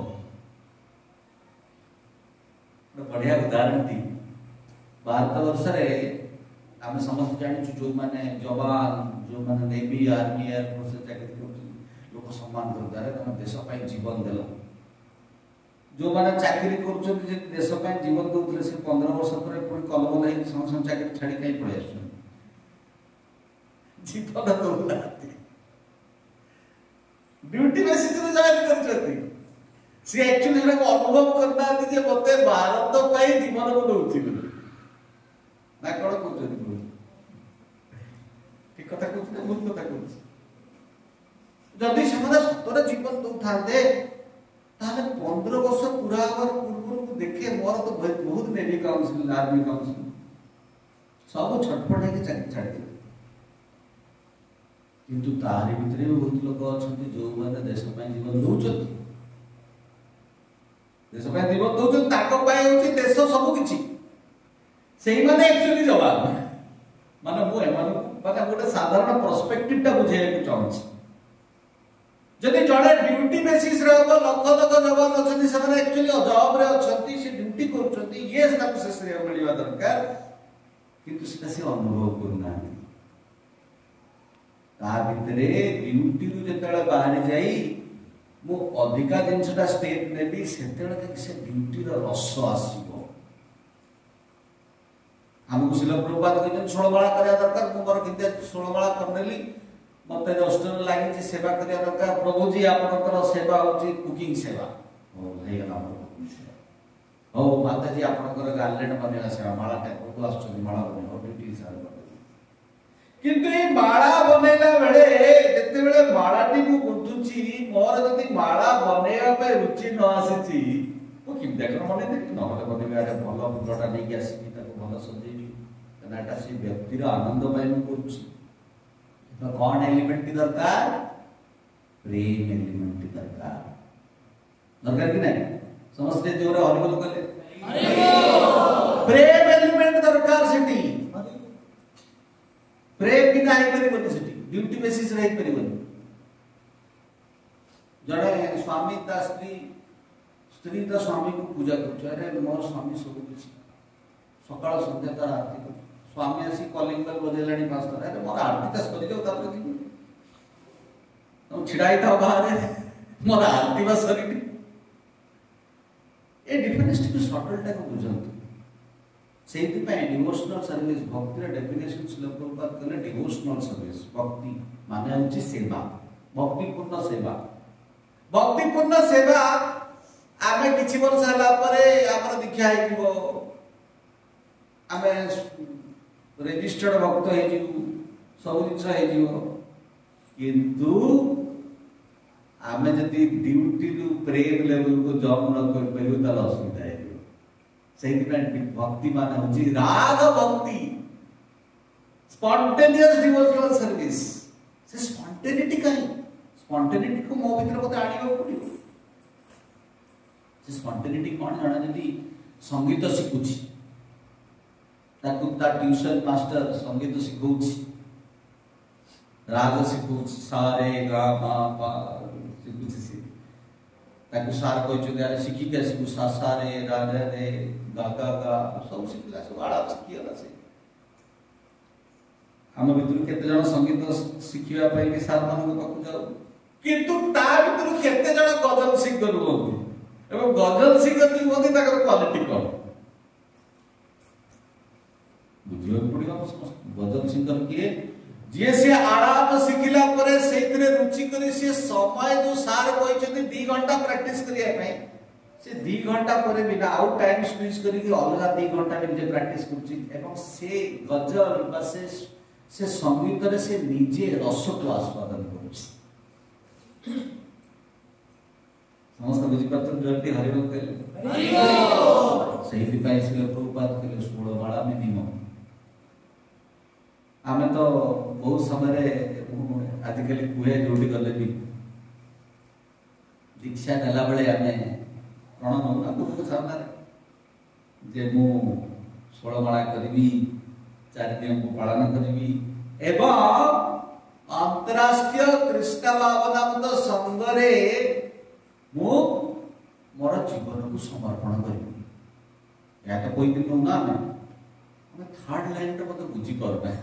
बढ़िया उदाहरण थी भारत वर्ष रे आम समस्त जानी जो माने जवान जो माने नेवी आर्मी एयर फोर्स चाकरी कर लोक सम्मान करता है तुम देश पई जीवन देला जो माने चाकरी करछन जे देश पई जीवन दउतले से 15 वर्ष पर पुणी कलम नहीं संसद चाकरी छाड़ी कहीं पड़े आछन जीवन दउला ड्यूटी बेसिस रे जॉइन करछथि से एक्चुअली को अनुभव करता जे मते भारत पाई जीवन को दउछि ना कोन कहते ठीक कथा कहते भूल कथा कहते जदि समाज सतरे जीवन दउथाते ताले 15 वर्ष पूरा हवर पूर्व को देखे मोर तो बहुत नेवी काउंसिल आर्मी काउंसिल सब छटपट है चाकरी छाड़ दे किंतु तारि भितरे बहुत लोक अछंती जो माने देश पाई जीवन दउछथि देश पे जीवन दउछन ताको पाई होची देश सब किछि सेही माने एक्चुअली जवाब माने मु माने गोटे साधारण पर्सपेक्टिव ता बुझे को चाहूछि जदि जड़े ड्यूटी बेसिस रे हो लख जवान अछंती से एक्चुअली जॉब रे अछंती से ड्यूटी करूछंती ये सब से श्रेय मिलवा दरकार किंतु सेटा से अनुभव करना ता भितरे ड्यूटी रु जेतला बाहर जाई मु अधिका जिनसटा स्टेप नेबी सेतेले से ड्यूटी रो रस आसीबो हमको शिल प्रभुपाद कहते 16 माला करिया दरकार मु मोर किंते 16 माला करनेली मते दर्शन लागि जे सेवा करिया दरकार प्रभु जी आपनकर सेवा होची कुकिंग सेवा ओ हे नाम ओ माता जी आपनकर गार्लेट बनेला सेवा माला टाइप को आछन माला बने ओ ड्यूटी सार किंतु ए माला बनेला बेले जते बेले मालाटी को गुंथुची मोर जति माला बनेवा पे रुचि न आसीची ओ कि देखर मने देख न होले बनेबे आटे भलो फुलटा नै कि आसी ताको भलो सजेबी कनाटा से व्यक्ति रो आनंद पाइ न करछि तो कोन एलिमेंट की दरकार प्रेम एलिमेंट की दरकार दरकार कि नहीं समस्त जोर हरिबोल कले प्रेम एलिमेंट दरकार सेठी प्रेम बिना आई परिबोनी सेठी ड्यूटी बेसिस रे परिबोनी जड़े स्वामी ता स्त्री ता स्वामी को पूजा करछ अरे मोर स्वामी सब कुछ सकाळ संध्या ता आरती स्वामी आसी कॉलिंग बेल बजेलाणी पास कर अरे मोर आरती ता सरी जाऊ तापर कि तुम छिड़ाई था बाहर मोर आरती बस सरी ए डिफरेंस टिक सटलटा को बुझंतु सेहि पय डिवोशनल सर्विस भक्ति रे डेफिनेशन श्लोक प्रपात कले डिवोशनल सर्विस भक्ति माने होची सेवा भक्तिपूर्ण सेवा आमे किछि वर्ष हला परे हमर दीक्षा हे जीवो आमे रजिस्टर्ड भक्त हे जीवो सब जिंस हे जीवो किंतु आमे जदि ड्यूटी रु प्रेम लेवल को जॉब न कर परियो त असुविधा हे सेहि पय भक्ति माने होची राग भक्ति स्पॉन्टेनियस डिवोशनल सर्विस से स्पॉन्टेनिटी काई स्पॉन्टेनिटी को मो भीतर मते आनिबो पड़ियो से स्पॉन्टेनिटी कोन जाना जदी संगीत सिखुची ताकू ता ट्यूशन मास्टर संगीत सिखौची राग सिखौची सारे गा मा पा सिखुची से ताकू सार कहचो यार सिखी के सिखु सा सारे रा रे गा गा गा सब सिखला सब आड़ा सिखियला से हम भितर केते जण संगीत सिखिया पई के सार मान को पाकु जाऊ किंतु ता भितर केते जण गजल सिंगर होती एवं गजल सिंगर भी होती ताकर क्वालिटी कोन बुझियो पड़ियो गजल सिंगर किए जे से आराम सिखिला परे सेतरे रुचि करी से समय जो सार कहचନ୍ତି 2 घंटा प्रैक्टिस करिया पई से 2 घंटा परे बिना आउट टाइम स्क्वीज करी के अलगा 2 घंटा में जे प्रैक्टिस करछि एवं से गजल बा से संगीत रे से निजे रस को आस्वादन करछि समस्त बुझी पात्र जल्दी हरिबोल कहले हरिबोल सही पाई से प्रभुपाद कहले 16 माला मिनिमम आमे तो बहुत समय रे आजिकली कुहे जोडी गले भी दीक्षा देला बेले आमे प्रण नौना गुरु को सामने जे मु 16 माला करबी 4 नियम को पालन करबी एवं अंतरराष्ट्रीय कृष्ण भावनामृत संगरे मु मोर जीवन को समर्पण करबी या तो कोई दिन ना हमें थर्ड लाइन रे मत बुझी करबे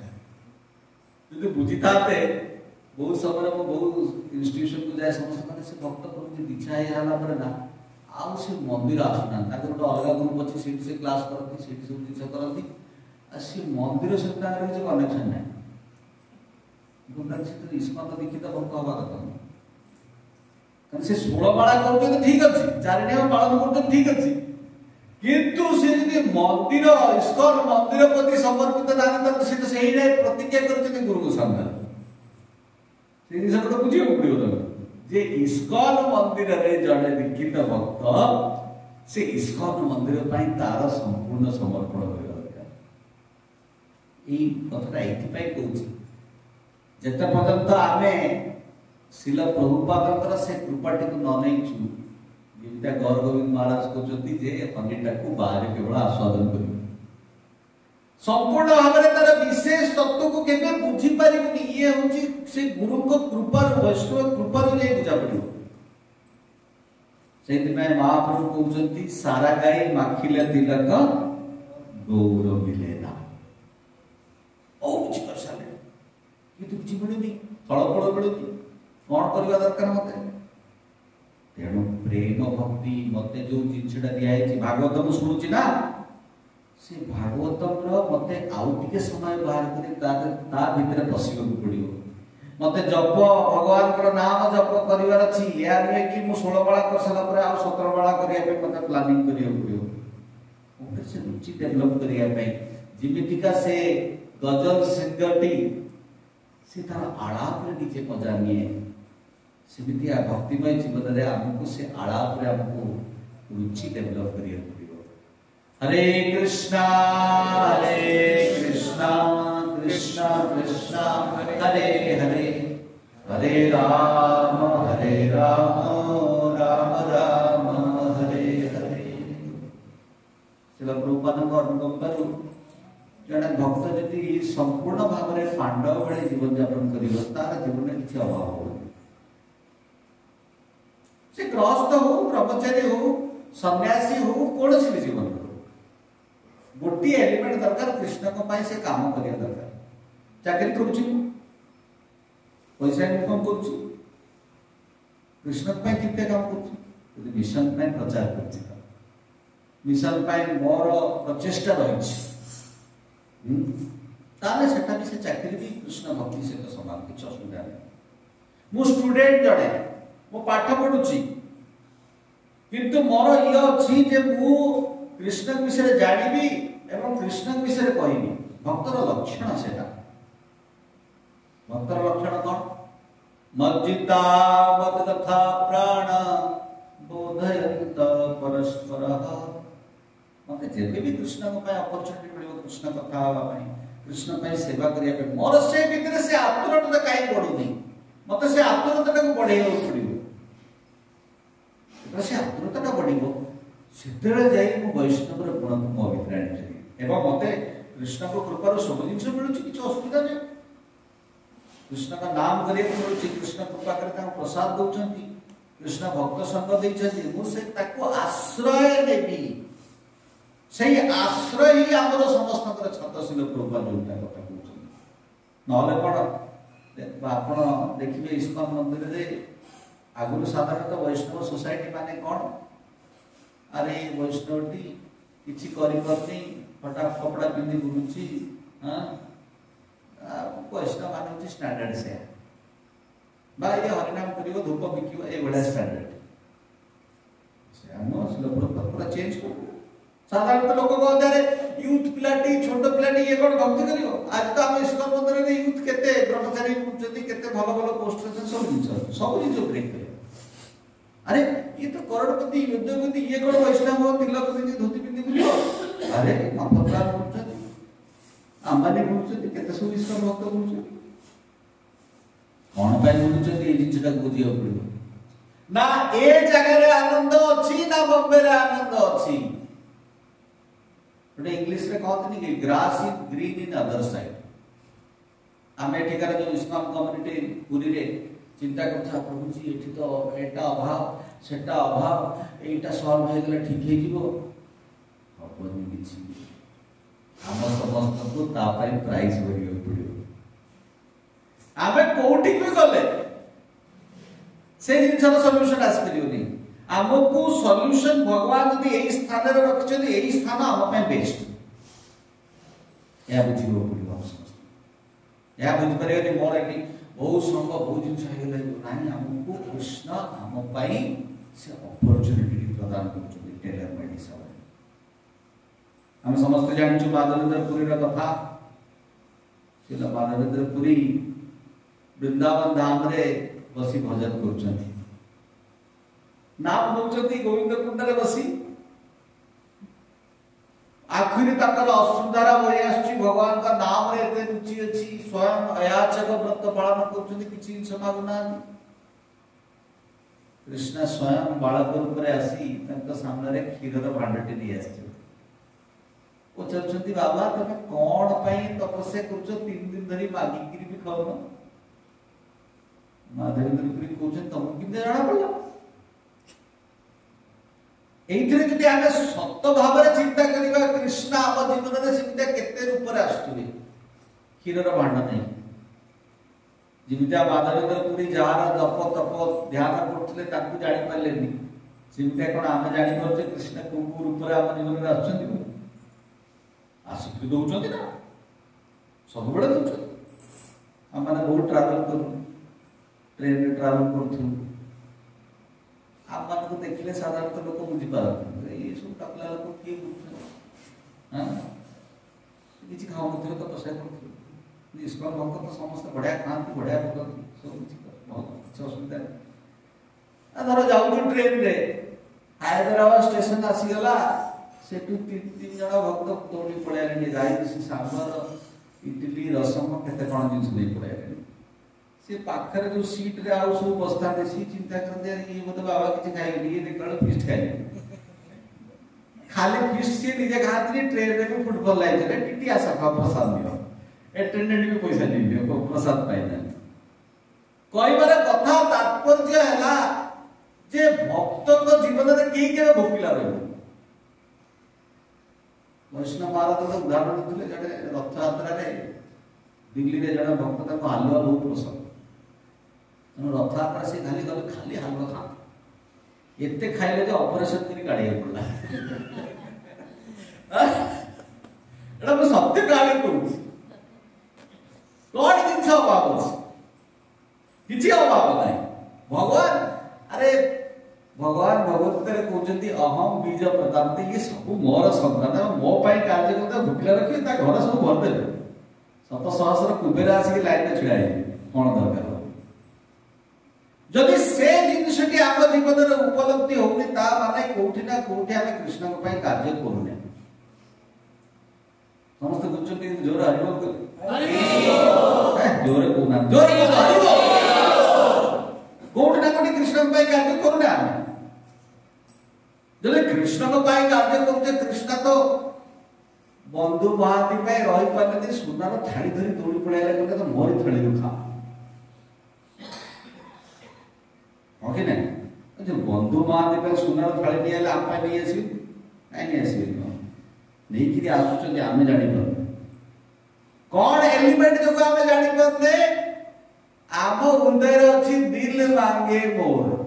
যদি বুঝিতাতে বহু সময় বহু ইনস্টিটিউশন को जाय समस्त माने से भक्त को दीक्षा हे हला पर ना आउ से मंदिर आसना ताकर तो अलग ग्रुप अछि सेठी से क्लास करती सेठी से दीक्षा करती आ से मंदिर से ताकर जे कनेक्शन नै गुंडा से तो इस्कन दीक्षित भक्त हवा कथा कन से 16 माला करते तो ठीक अछि 4 नियम पालन करते ठीक अछि किंतु से यदि मंदिर इस्कन मंदिर प्रति समर्पित नानी तो से तो सही रे प्रतिज्ञा करते गुरु को सामने से जिस को बुझियो पड़ियो जे इस्कन मंदिर रे जड़े दीक्षित भक्त से इस्कन मंदिर पई तार संपूर्ण समर्पण होय दरकार ई कथरा एथि पई कहूची जते पर्यंत आमे शिल प्रभुपादकर से कृपाटी को न नैछु जिनता गौर गोविंद महाराज कहते जे पंडिता को बाहर केवल आस्वादन करियो संपूर्ण भाबरे तार विशेष तत्व को केबे बुझी परिबनी ये होची से गुरु को कृपा वैष्णव कृपा रे बुझा पड़ियो सेति में महाप्रभु कहउचंती सारा गाई माखिले तिलक गौर मिलेना ओ बुझी कर साले ये तो बुझी पड़िनी फल फल पड़िनी कोन करबा दरकार मते तेणु प्रेम भक्ति मते जो जिनछडा दिया है भागवतम सुनुची ना से भागवतम रो मते आउ टिके समय बाहर करे ता भीतर पसिबो पड़ियो मते जप भगवान को नाम जप करिवार अछि या रे कि मु 16 बाला कर सला पर आ 17 बाला करिया पे मते प्लानिंग करियो पड़ियो ओकर से रुचि डेवलप करिया पे जिमितिका से गजल सिंगटी से तार आलाप रे नीचे पजानिए सेमिति आ भक्तिमय जीवन रे हमको से आलाप रे हमको रुचि डेवलप करिया पड़ियो हरे कृष्णा कृष्णा कृष्णा हरे हरे हरे राम राम राम शिल प्रभुपादଙ୍କ ଅନୁକମ୍ପାରୁ ଜଣେ ଭକ୍ତ ଯଦି ସମ୍ପୂର୍ଣ୍ଣ ଭାବରେ ପାଣ୍ଡବ ଭଳି ଜୀବନ ଯାପନ କରିବ ତାର ଜୀବନରେ କିଛି ଅଭାବ ହେବନି। ସେ ଗୃହସ୍ଥ ହଉ ବ୍ରହ୍ମଚାରୀ ହଉ ସନ୍ନ୍ୟାସୀ ହଉ କୌଣସି ବି ଜୀବନ ଗୋଟିଏ ଏଲିମେଣ୍ଟ ଦରକାର କୃଷ୍ଣଙ୍କ ପାଇଁ ସେ କାମ କରିବା ଦରକାର। ଚାକିରି କରୁଛି ପଇସା ଇନକମ୍ କରୁଛି କୃଷ୍ଣଙ୍କ ପାଇଁ କେତେ କାମ କରୁଛି ଯଦି ମିଶନ ପାଇଁ ପ୍ରଚାର କରୁଛି ମିଶନ ପାଇଁ ମୋର ପ୍ରଚେଷ୍ଟା ରହିଛି ତାହେଲେ ସେଟା ବି ସେ ଚାକିରି ବି କୃଷ୍ଣ ଭକ୍ତି ସହିତ ସମାନ କିଛି ଅସୁବିଧା ନାହିଁ। ମୁଁ ଷ୍ଟୁଡେଣ୍ଟ ଜଣେ ମୁଁ ପାଠ ପଢୁଛି କିନ୍ତୁ ମୋର ଇଏ ଅଛି ଯେ ମୁଁ କୃଷ୍ଣଙ୍କ ବିଷୟରେ ଜାଣିବି ଏବଂ କୃଷ୍ଣଙ୍କ ବିଷୟରେ କହିବି। ଭକ୍ତର ଲକ୍ଷଣ ସେଟା। ଭକ୍ତର ଲକ୍ଷଣ କଣ? ମଜ୍ଜିତା ମଦ୍‌କଥା ପ୍ରାଣ ବୋଧୟନ୍ତ ପରସ୍ପର। ମତେ ଯେବେ ବି କୃଷ୍ଣଙ୍କ ପାଇଁ ଅପରଚୁନିଟି ମିଳିବ କୃଷ୍ଣ କଥା ହେବା ପାଇଁ କୃଷ୍ଣ ପାଇଁ ସେବା କରିବା ପାଇଁ ମୋର ସେ ଭିତରେ ସେ ଆତୁରତା କାହିଁ ବଢୁନି ମତେ ସେ ଆତୁରତାଟାକୁ ବଢେଇବାକୁ ପଡିବ। ସେ ଆତୁରତାଟା ବଢିବ ସେତେବେଳେ ଯାଇ ମୁଁ ବୈଷ୍ଣବର ଗୁଣକୁ ମୋ ଭିତରେ ଆଣିପାରିବି ଏବଂ ମତେ କୃଷ୍ଣଙ୍କ କୃପାରୁ ସବୁ ଜିନିଷ ମିଳୁଛି କିଛି ଅସୁବିଧା ନାହିଁ। କୃଷ୍ଣଙ୍କ ନାମ କରିବାକୁ ମିଳୁଛି କୃଷ୍ଣ କୃପା କରି ତାଙ୍କୁ ପ୍ରସାଦ ଦଉଛନ୍ତି କୃଷ୍ଣ ଭକ୍ତ ସଙ୍ଗ ଦେଇଛନ୍ତି ମୁଁ ସେ ତାକୁ ଆଶ୍ରୟ ନେବି। ସେଇ ଆଶ୍ରୟ ହିଁ ଆମର ସମସ୍ତଙ୍କର ଛତ୍ରଶୀଳ ପ୍ରଭୁପାଦ ଯୋଉଟା କଥା କହୁଛନ୍ତି। ନହେଲେ କଣ ଆପଣ ଦେଖିବେ ଇସ୍କନ ମନ୍ଦିରରେ ଆଗରୁ ସାଧାରଣତଃ ବୈଷ୍ଣବ ସୋସାଇଟି ମାନେ କଣ ଆରେ ବୈଷ୍ଣବଟି କିଛି କରିପାରୁନି ହଠାତ୍ କପଡ଼ା ପିନ୍ଧି ବୁଲୁଛି ବୈଷ୍ଣବ ମାନେ ହଉଛି ଷ୍ଟାଣ୍ଡାର୍ଡ ସେୟା ବା ଇଏ ହରିନାମ କରିବ ଧୂପ ବିକିବ ଏଇଭଳିଆ ଷ୍ଟାଣ୍ଡାର୍ଡ ପୁରା ଚେଞ୍ଜ କରିବ। ସାଧାରଣତଃ ଲୋକ କହନ୍ତି ଆରେ ୟୁଥ ପିଲାଟି ଛୋଟ ପିଲାଟି ଇଏ କଣ ଭକ୍ତି କରିବ। ଆଜି ତ ଆମ ଇସ୍କନ ମନ୍ଦିରରେ ୟୁଥ କେତେ ବ୍ରହ୍ମଚାରୀ ବୁଲୁଛନ୍ତି କେତେ ଭଲ ଭଲ ପୋଷ୍ଟ ଅଛନ୍ତି ସବୁ ଜିନିଷ ବ୍ରେକ୍ କରିବ। अरे ये तो करोड़पति उद्योगपति ये कौन वैष्णव तिलक पिंधि धोती पिंधि बुलियो अरे मतप्राण बुझुଛନ୍ତି अंबानी बुझुଛନ୍ତି केते सब ईश्वर भक्त बुझुଛନ୍ତି कोन ପାଇଁ बुझुଛନ୍ତି ए जिनिसटा बुझियो पड़ियो ना ए जगह रे आनंद अछि ना बॉम्बे रे आनंद अछि। बट इंग्लिश रे कहतनी कि grass is green in other side. आमे एठिकार जो इस्लाम कम्युनिटी पुरी रे चिंता करता प्रभु जी एठी तो एटा अभाव सेटा अभाव एटा सॉल्व हो गला ठीक हे जीवो हबनी किछि हम समस्त को ता पई प्राइस भरियो पड़ियो। आबे कोठी भी गले से जिनसर सॉल्यूशन आस परियो नहीं हमको सॉल्यूशन भगवान यदि एही स्थान रे रखछन एही स्थान हम पे बेस्ट या बुझियो पड़ियो हम समस्त या बुझ परियो नि मोर एटी बहुत संग बहुत जिन ना हमको कृष्ण आम से अपरचुनिटी प्रदान कर हम समस्त जानू माधवेन्द्रपुरी कथा श्रील माधवेन्द्रपुरी वृंदावन धाम रे बसी भजन कर नाम नौकरी गोविंद कुंड बसी आखिरी अश्रुधारा बही आसुची भगवान का नाम रे एते रुचि अछि स्वयं अयाचक व्रत पालन करछुंती किछि समागुना कृष्ण स्वयं बालक रूप रे आसी तंक सामने रे क्षीर रो भांडटी नि आछि पचरछुंती बाबा तमे कोन पई तपस्या करछो 3 दिन धरि मागी किरि भी खाओ माधवेन्द्रपुरी कहछन तमु किने जाना पड़ला एइथरे जदि आमे सत्य भाबरे चिंता करिबा कृष्ण आम जीवन रे सिमते केते रूप रे आस्तुबे क्षीर रो भांड नै जिमिता माधवेन्द्रपुरी जार जप तप ध्यान करथले ताकू जानि पालेनी सिमते कोन आमे जानि परछे कृष्ण को रूप रे आम जीवन रे आछथि आसिक दउछथि ना सब बडे दउछथि हम माने बहुत ट्रैवल करू ट्रेन रे ट्रैवल करथु आप को देखले साधारणतः लोक बुझी पारत ये सब टकला लोक किए बुझे हां किछि खाओ मत तो पसा करथि इसको भक्त तो समस्त बढ़िया खांती बढ़िया भक्त सब किछि बहुत असुविधा आ धर जाउ ट्रेन रे हैदराबाद स्टेशन आसी गला सेटू तीन जण भक्त दौड़ी पळाले जाई से सांबर इडली रसम केते कोन जिंस नै पळाले से पाखर जो सीट रे आउ सब बस्ता देसी चिंता कर दे ये बोले बाबा किछ खाइ लिए निकल फिस्ट खाइ खाली फिस्ट सी निजे खाती ट्रेन रे भी फुटबॉल लाइट रे टीटी आशा का प्रसाद दियो अटेंडेंट भी पैसा नहीं दियो प्रसाद पाई ना कहबार कथा तात्पर्य है जे भक्त जीवन में कई के भोकिला रहे वैष्णव भारत का उदाहरण देते जड़े रथ यात्रा रे दिल्ली रे जड़े भक्त को हलवा बहुत पसंद रथ यात्रा से खाली गले खाली हलवा खा एते खाइले जे ऑपरेशन करी काढे पड़ला एटा मैं सत्य गाली करू कोन दिन सब बाबू किछि अभाव नाही भगवान अरे भगवान भगवत कहते अहम बीज प्रदान ये सब मोर संतान मो कार्य करता भूखिला रखिए घर सब भरदे शत सहस्र कुबेर आसिक लाइन में छिड़ा कौन दरकार जदि से जिनसटी आम जीवन में उपलब्धि होनी माने कोठी ना कोठी आम कृष्ण कार्य करूने समस्त बुझुंती जोर हरिबोल जोर कोना जोर हरिबोल कोठी ना कोठी कृष्ण कार्य करूने आम जब कृष्ण को कार्य करते कृष्ण तो बंधु महाती रही पारे सुनार थाड़ी धरी दौड़ी पड़ाइला तो मोरी थड़ी खा हाँ कि नहीं जो बंधु महाती सुनार थाड़ी नहीं आम नहीं आस कहीं नहीं कि आसुच्च आम जापर कौन एलिमेंट जो आम जापे आम हृदय अच्छी दिल मांगे मोर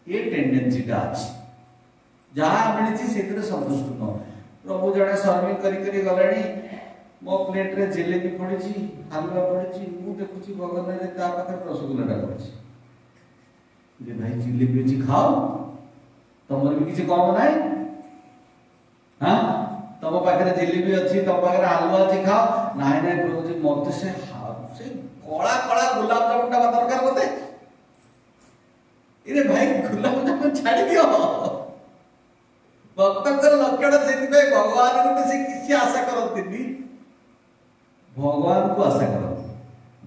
ये टेंडेंसी टा अछि जहां मिलछि सेतरे संतुष्ट न प्रभु जड़े सर्विंग करी करी गलानी मो प्लेट रे जिलेबी पड़िछि हलवा पड़िछि मु देखुछि भगवान रे ता पाखे रसगुल्ला पड़िछि जे भाई जिलेबी जी खाओ तमर भी किछि कम नाही हां तम पाखे जिलेबी अछि तम पाखे हलवा अछि खाओ नाही नाही प्रभु जी मते से कला कला गुलाब जामुन टा दरकार होते इरे भाई गुलाब जामुन छाड़ी दियो भक्तकर लक्षण से भगवान को से किसी आशा करती भगवान को आशा करो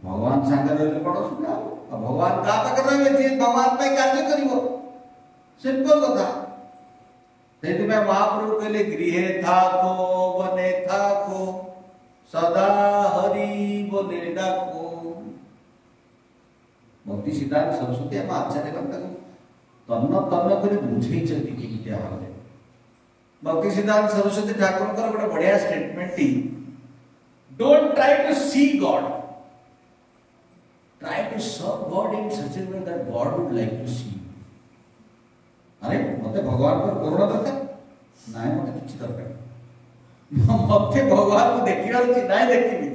भगवान सांगे रहे बड़ सुना भगवान का पाखे रहे जे भगवान पे कार्य करिवो सिंपल कथा सेति में महाप्रभु कहले गृहे थाको बने थाको सदा हरि बोले डाको भक्ति सिद्धांत सरस्वती हम आचार्य तन्न तन्न कर बुझे किमितिया भाव भक्ति सिद्धांत सरस्वती ठाकुर गोटे बढ़िया स्टेटमेंट टी don't try to see God try to serve God in such a way that God would like to see अरे मते भगवान पर करुणा दरकार नाय मते किछ दरकार मते भगवान को देखिरा छी नाय देखिबी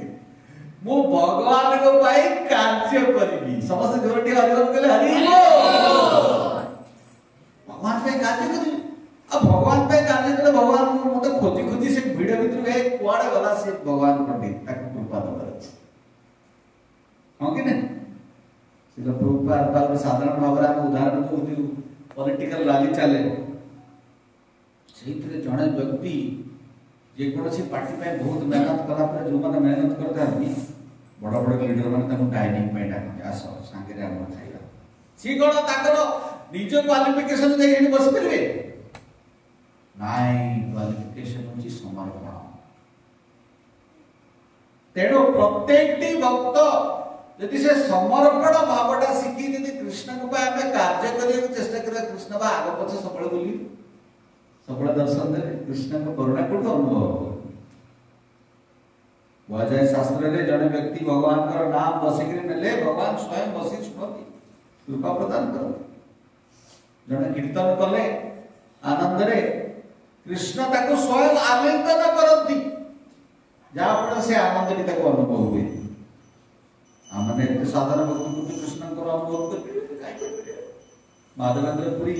मु भगवान को पाई कार्य करबी समस्त जोरटी हरिओम कहले हरि भगवान पे कार्य करी अब भगवान पे कार्य करे भगवान को मते खोजी खोजी से भिड़े भितर गए कुआड़े गला से भगवान पंडित ताको कृपा दबर अछि हां कि नहीं सिला प्रभुपाद बाल साधारण भावरा हम उदाहरण को पॉलिटिकल रैली चले सेहितरे जणे व्यक्ति जे कोनसी पार्टी पे बहुत मेहनत कला पर जो माने मेहनत करता है बड़ बड़ लीडर माने ताको डाइनिंग पे डाक आसो सांगे रे हम खाइला सी कोन ताकर निज क्वालिफिकेशन दे एही बस परबे नाइ क्वालिफिकेशन होची समर्पण तेणु प्रत्येकटी भक्त यदि से समर्पण भावटा शिखी यदि कृष्ण को आमे कार्य करिया चेष्टा करिया कृष्ण बा आगे पछे सबले बोली सबले दर्शन दे कृष्ण को करुणा को अनुभव वाजय शास्त्र रे जने व्यक्ति भगवान कर नाम बसिकरी नेले भगवान स्वयं बसी सुनती कृपा प्रदान कर जने कीर्तन कले आनंद रे कृष्ण ताको स्वयं आलिंगन करती जा पर से आनंद नी ताको अनुभव हुए आमने एक साधारण भक्त कृष्ण को अनुभव कर काय कर माधवेंद्र पुरी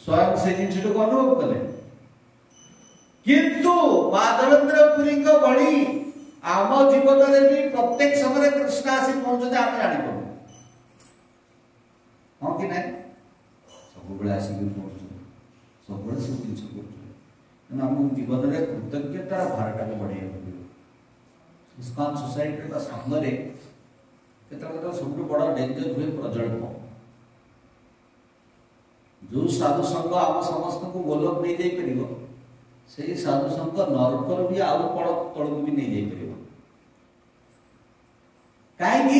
स्वयं से जिन को अनुभव कले किंतु माधवेंद्र पुरी को बड़ी आम जीवन रे भी प्रत्येक समय कृष्ण आसी पहुंचते आम जानि पड़ो हां कि नहीं सब बेला आसी पहुंच सब बेला सब दिन सब करछो हम जीवन रे कृतज्ञता भारटा को बढ़े इस्कॉन सोसाइटी का सामने केतरा सब बड़ा डेंजर हुए प्रजल्प जो साधु संघ आम समस्त को गोलोक नहीं जाई परिबो से साधु संघ नरकर भी आउ पड़ तलक भी नहीं जाई परिबो काहेकि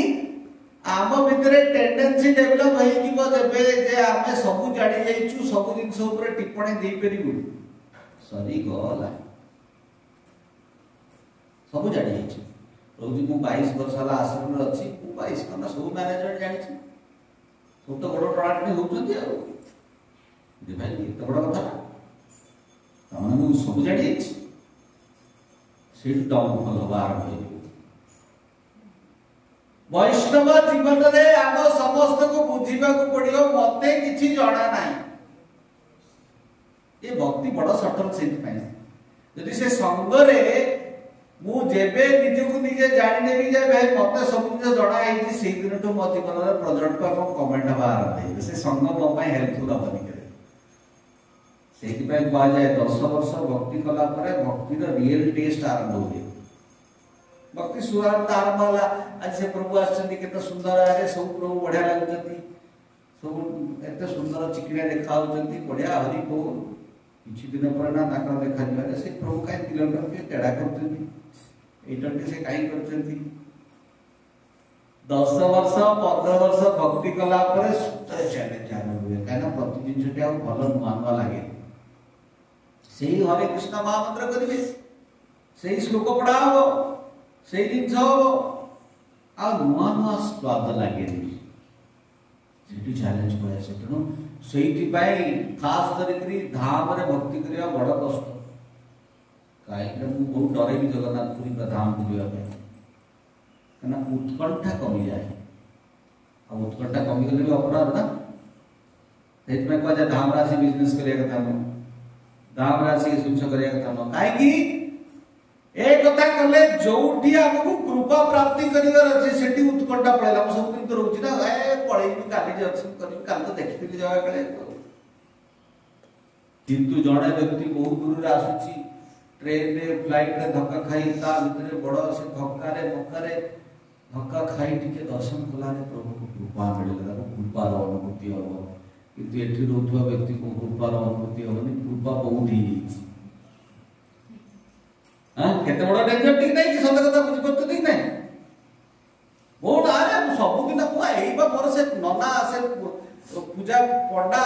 आम भितरे टेंडेंसी डेवलप होई कि जेबे जे आमे सब जानि जाइछु सब जिंस ऊपर टिप्पणी दे परिबो सरी गला सब जानि जाइछु रोजी मु 22 वर्ष वाला आश्रम रे अछि मु 22 कना सब मैनेजमेंट जानि छि सब तो बड़ ट्राटनी होउछन्ती आ जे भाई एत बड़ कथा तमने मु सब जानि जाइछि सेठ डाउन फल बार होई वैष्णव जीवन रे आम समस्त को बुझीबा को पड़ियो मते किछि जणा नाही ये भक्ति बड़ सटल सेठ पाई यदि से संग रे मु जेबे निजको निजे जानि नेबी जे भाई मते सब जिन जणा आइछि सेई दिन तो मो जीवन रे प्रोजेक्ट को कमेंट बाहर दे से संग मो पाई हेल्पफुल बनि करे सेहि पाई कहा जाय 10 वर्ष भक्ति कला परे भक्ति रो रियल टेस्ट आरंभ होय भक्ति सुरार्थ आरंभ होला आज से प्रभु आछन्ती केते सुंदर आरे सब प्रभु बढ़िया लागुचंती सब एते सुंदर चिकना देखा होचंती बढ़िया हरि बोल किछि दिन पर ना ताकर देखा जिबारे से प्रभु काई तिलक के टेडा करचंती एटंटे से काई करचंती 10 वर्ष 15 वर्ष भक्ति कला परे सुतर चैलेंज आरंभ हुए काना प्रति दिन छटे आ भलो नुआ लागे सेही हरे कृष्ण महामंत्र करिवे सेही श्लोक पढ़ाओ से जिन आ नुआ नुआ स्वाद लगे सेठी चैलेंज पड़े से तेणु सेठी पाई खास करके धाम रे भक्ति करिया बड़ कष्ट काहे मु बहुत डरे भी जगन्नाथपुरी का धाम को दिया पे कना उत्कंठा कमी जाए अब उत्कंठा कमी गले भी अपराध ना सेठ में कह जा धाम राशि बिजनेस करिया कथा न धाम राशि सुच करिया कथा न काहे की एक कथा कले जोठी हमकु कृपा प्राप्ति करिवर अछि सेठी उत्कंठा पड़ेला हम सब दिन तो रहउछि ना ए पढै भी काली जे अछि करी काल तो देखिथिली जावा कले किंतु जणे व्यक्ति बहुत दूर रे आसुछि ट्रेन रे फ्लाइट रे धक्का खाई ता भीतर बड़ से धक्का रे धक्का खाई टिके दर्शन कला रे प्रभु को कृपा मिलला कृपा रो अनुभूति हो किंतु एठी रोथवा व्यक्ति को कृपा रो अनुभूति होनी कृपा बहुत ही हां केते बड़ डेंजर ठीक नहीं कि सत कथा बुझ पड़तो ठीक नहीं बहुत आरे सब दिन को एई बा मोर से नना से पूजा पडा